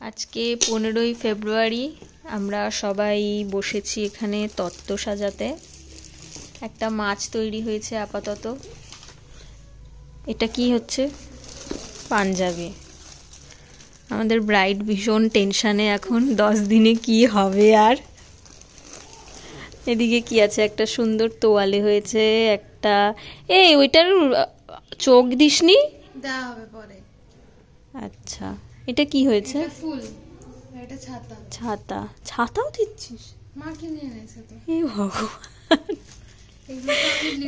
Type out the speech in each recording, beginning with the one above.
আজকে 15ই ফেব্রুয়ারি, আমরা সবাই বসেছি এখানে তত্ত্ব সাজাতে। একটা মাছ তৈরি হয়েছে আপাতত। এটা কি হচ্ছে? পাঞ্জাবি। আমাদের ব্রাইড ভীষণ টেনশানে এখন, 10 দিনে কি হবে। আর এদিকে কি আছে, একটা সুন্দর তোয়ালে হয়েছে, একটা ওইটার চোখ দিসনি, দেওয়া হবে পরে। আচ্ছা, এটা কি হয়েছে? ফুল, এটা ছাতা। ছাতা? ছাতাও দিচ্ছিস? মা কিনে এনেছে তো। এই ভগবান, এগুলো তো আমি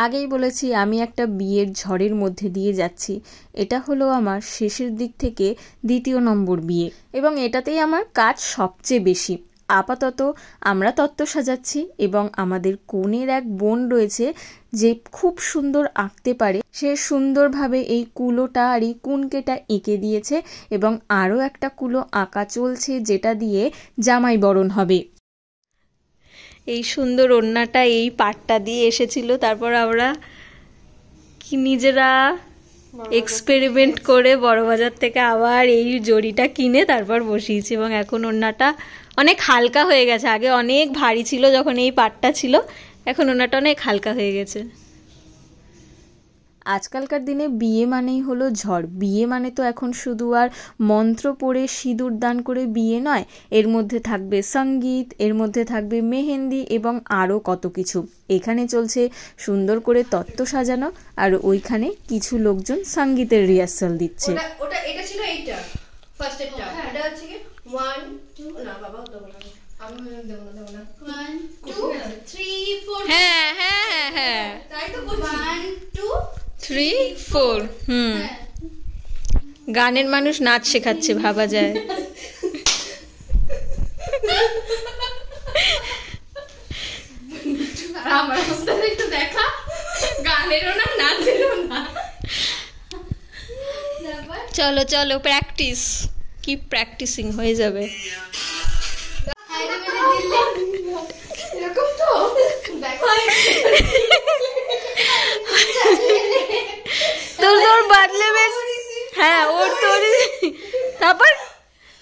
আগেই বলেছি আমি একটা বিয়ের ঝড়ের মধ্যে দিয়ে যাচ্ছি। এটা হলো আমার শেষের দিক থেকে 2য় নম্বর বিয়ে, এবং এটাতেই আমার কাজ সবচেয়ে বেশি। আপাতত আমরা তত্ত্ব সাজাচ্ছি, এবং আমাদের কনের এক বোন রয়েছে যে খুব সুন্দর আঁকতে পারে। সে সুন্দরভাবে এই কুলোটা আর এই কুনকেটা এঁকে দিয়েছে, এবং আরও একটা কুলো আঁকা চলছে যেটা দিয়ে জামাই বরণ হবে। এই সুন্দর ওড়নাটা এই পাটটা দিয়ে এসেছিল, তারপর আমরা কি নিজেরা এক্সপেরিমেন্ট করে বড়বাজার থেকে আবার এই জড়িটা কিনে তারপর বসিয়েছি, এবং এখন ওড়নাটা অনেক হালকা হয়ে গেছে। আগে অনেক ভারী ছিল যখন এই পাটটা ছিল, এখন ওড়নাটা অনেক হালকা হয়ে গেছে। আজকালকার দিনে বিয়ে মানেই হলো ঝড়। বিয়ে মানে তো এখন শুধু আর মন্ত্র পড়ে সিঁদুর দান করে বিয়ে নয়, এর মধ্যে থাকবে সঙ্গীত, এর মধ্যে থাকবে মেহেন্দি, এবং আরও কত কিছু। এখানে চলছে সুন্দর করে তত্ত্ব সাজানো, আর ওইখানে কিছু লোকজন সঙ্গীতের রিহার্সাল দিচ্ছে। ওটা এটা ছিল এইটা ফার্স্ট এটা, এটা হচ্ছে কি 1 2 না বাবা দেব না, আমি দেব না 1 2 3 4। হ্যাঁ হ্যাঁ হ্যাঁ হ্যাঁ, তাই তো বলছি 1 2 3 4। গানের মানুষ নাচ শেখাচ্ছে ভাবা যায়। আমার অবস্থাটা একটু দেখা, গানেরও না নাচেরও না। চলো চলো, প্র্যাকটিস, কি প্র্যাকটিসিং হয়ে যাবে। এরকম তো তোর বাদলে বেশ। হ্যাঁ, ওর তোর। তারপর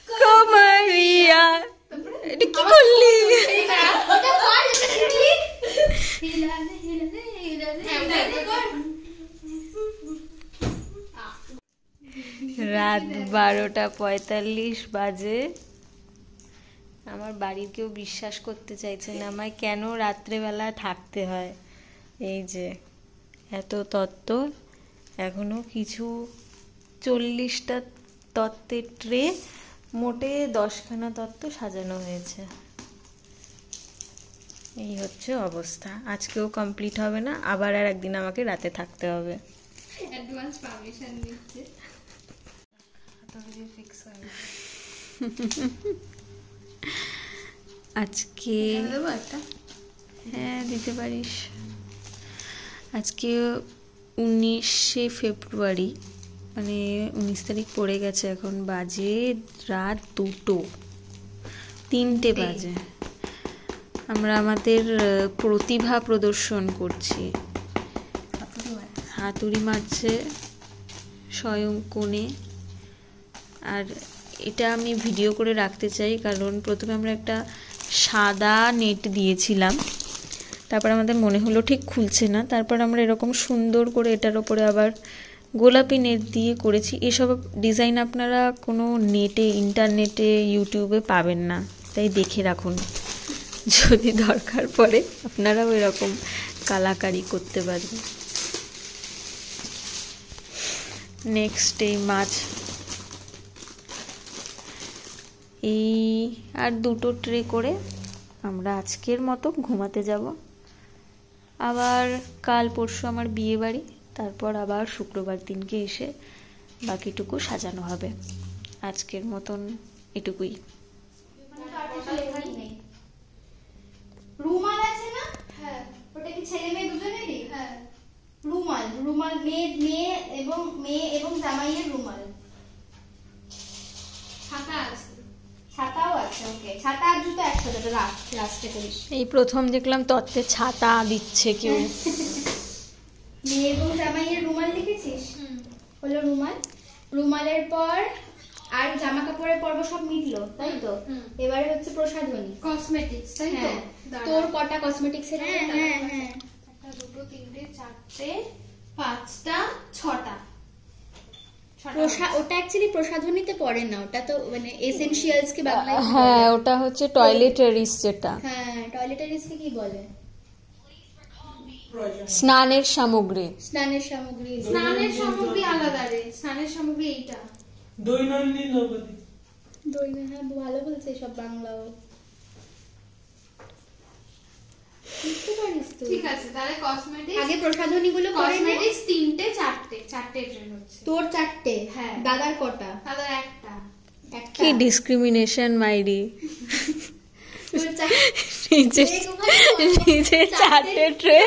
কমারিয়া, এটা কি করলি? রাত 12:45 বাজে। আমার বাড়ির কেউ বিশ্বাস করতে চাইছে না আমায়, কেন রাত্রেবেলা থাকতে হয়। এই যে এত তত্ত্ব, এখনো কিছু 40টা তত্ত্বের ট্রে, মোটে 10খানা তত্ত্ব সাজানো হয়েছে। এই হচ্ছে অবস্থা। আজকেও কমপ্লিট হবে না, আবার আর একদিন আমাকে রাতে থাকতে হবে। অ্যাডভান্স পারমিশন দিচ্ছে। আজকে হ্যাঁ দিতে পারিস। আজকে 19শে ফেব্রুয়ারি, মানে 19 তারিখ পড়ে গেছে। এখন বাজে রাত 2টো, 3টে বাজে। আমরা আমাদের প্রতিভা প্রদর্শন করছি। হাতুড়ি মারছে স্বয়ং কোণে। আর এটা আমি ভিডিও করে রাখতে চাই, কারণ প্রথমে আমরা একটা সাদা নেট দিয়েছিলাম, তারপর আমাদের মনে হলো ঠিক খুলছে না, তারপর আমরা এরকম সুন্দর করে এটার ওপরে আবার গোলাপি নেট দিয়ে করেছি। এসব ডিজাইন আপনারা কোনো নেটে, ইন্টারনেটে, ইউটিউবে পাবেন না, তাই দেখে রাখুন, যদি দরকার পড়ে আপনারাও এরকম কালাকারি করতে পারবেন। নেক্সট এই মাছ, এই আর 2টো ট্রে করে আমরা আজকের মতো ঘুমাতে যাব। আবার কাল পরশু আমার বিয়ে বাড়ি, তারপর আবার শুক্রবার দিনকে এসে বাকিটুকু সাজানো হবে। আজকের মতন এটুকুই। রুমাল আছে না? হ্যাঁ, ওটা কি ছেলে মেয়ে দুজনেরই? হ্যাঁ, রুমাল রুমাল মেয়ে এবং জামাইয়ের রুমাল। ছাতা আছে, ছাতাও আছে। ওকে, ছাতা আর জুতো একসাথে লাস্টে করিস। এই প্রথম দেখলাম তত্ত্বে ছাতা দিচ্ছে কেউ। মেয়ে এবং জামাইয়ের রুমাল লিখেছিস? হলো রুমাল, রুমালের পর আর জামা কাপড়ের পর্ব সব মিটলো, তাই তো? এবারে হচ্ছে প্রসাধনী, কসমেটিক্স, তাই তো? হ্যাঁ। তোর কটা কসমেটিক্স এর? হ্যাঁ, একটা, দুটো, তিনটে, চারটে, পাঁচটা, ছটা। ওটা অ্যাকচুয়ালি প্রসাধনীতে পড়ে না, ওটা তো মানে এসেনশিয়ালস কে বাংলায় কি হ্যাঁ, বলে? ওটা হচ্ছে টয়লেটারিস, যেটা হ্যাঁ, টয়লেটারিজ কে কি বলে? স্নানের সামগ্রী। স্নানের সামগ্রী। স্নানের সামগ্রী আলাদা রে, স্নানের সামগ্রী এইটা। দৈনন্দিন নগদী। হ্যাঁ, ভালো বলছে সব বাংলাও। বুঝতে পারিস তুই? ঠিক আছে, তাহলে কসমেটিক্স, আগে প্রসাধনী গুলো করে নে। কসমেটিক্স তিনটে, চারটে ট্রেন হচ্ছে। তোর 4টে, হ্যাঁ। দাদার কটা? তাহলে একটা। একটা। কি ডিসক্রিমিনেশন মাইরি। তোর নিজে 4টে ট্রে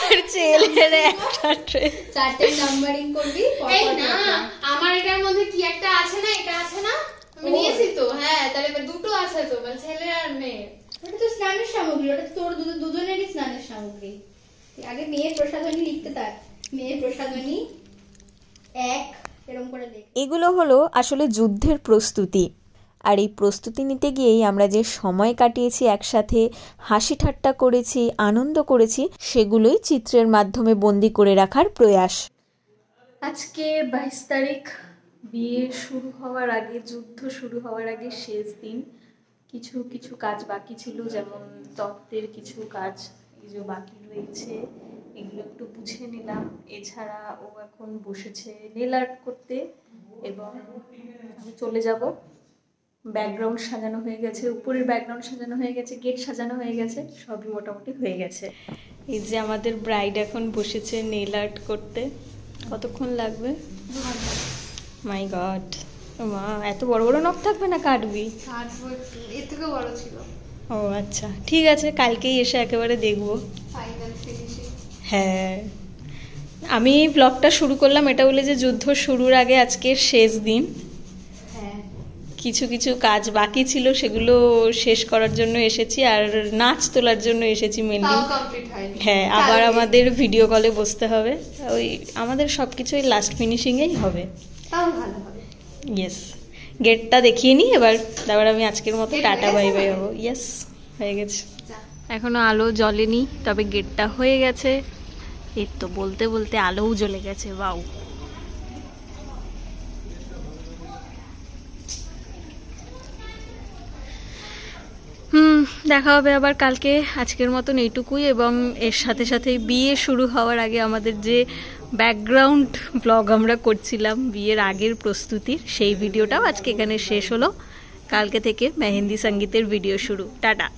আর ছেলের একটা ট্রে। 4টে নাম্বারিং করবি। এই না, আমার এটার মধ্যে কি একটা আছে না, এটা আছে না, আমি ও। নিয়েছি তো। হ্যাঁ, তাহলে দুটো আছে তো, মানে ছেলে আর মেয়ে। ওটা তো স্নানের সামগ্রী, ওটা তো তোর দুজনেরই স্নানের সামগ্রী। তুই আগে মেয়ের প্রসাধনী লিখতে থাক, মেয়ের প্রসাধনী 1 এরকম করে লিখ। এগুলো হলো আসলে যুদ্ধের প্রস্তুতি। আর এই প্রস্তুতি নিতে গিয়েই আমরা যে সময় কাটিয়েছি একসাথে, হাসি ঠাট্টা করেছি, আনন্দ করেছি, সেগুলোই চিত্রের মাধ্যমে বন্দি করে রাখার প্রয়াস। আজকে 22 তারিখ, বিয়ে শুরু হওয়ার আগে, যুদ্ধ শুরু হওয়ার আগে শেষ দিন। কিছু কিছু কাজ বাকি ছিল, যেমন তত্ত্বের কিছু কাজ এই যে বাকি রয়েছে, এগুলো একটু বুঝে নিলাম। এছাড়া ও এখন বসেছে নেল আর্ট করতে এবং আমি চলে যাব। ব্যাকগ্রাউন্ড সাজানো হয়ে গেছে, উপরের ব্যাকগ্রাউন্ড সাজানো হয়ে গেছে, গেট সাজানো হয়ে গেছে, সবই মোটামুটি হয়ে গেছে। এই যে আমাদের ব্রাইড এখন বসেছে নেল আর্ট করতে। কতক্ষণ লাগবে? মাই গড, মা এত বড় বড় নখ থাকবে না, কাটবি? এর থেকে বড় ছিল। ও আচ্ছা, ঠিক আছে, কালকেই এসে একেবারে দেখবো। Final finishing. হ্যাঁ, আমি ব্লগটা শুরু করলাম এটা বলে যে যুদ্ধ শুরুর আগে আজকের শেষ দিন। হ্যাঁ, কিছু কিছু কাজ বাকি ছিল, সেগুলো শেষ করার জন্য এসেছি, আর নাচ তোলার জন্য এসেছি মেনলি। তাও কমপ্লিট হয়নি। হ্যাঁ, আবার আমাদের ভিডিও কলে বসতে হবে। ওই আমাদের সব কিছুই লাস্ট ফিনিশিংয়েই হবে। তাও ভালো হবে। ইয়েস, গেটটা দেখিয়ে নিই এবার, তারপর আমি আজকের মতো Gate টাটা হয়ে বাই গেছে? বাই হবো। ইয়েস, হয়ে গেছে। যা। এখনো আলো জ্বলেনি, তবে গেটটা হয়ে গেছে। এই তো বলতে বলতে আলোও জ্বলে গেছে। বাউ, দেখা হবে আবার কালকে। আজকের মতন এইটুকুই, এবং এর সাথে সাথেই বিয়ে শুরু হওয়ার আগে আমাদের যে ব্যাকগ্রাউন্ড ব্লগ আমরা করছিলাম বিয়ের আগের প্রস্তুতির, সেই ভিডিওটাও আজকে এখানে শেষ হলো। কালকে থেকে মেহেন্দি সঙ্গীতের ভিডিও শুরু। টাটা।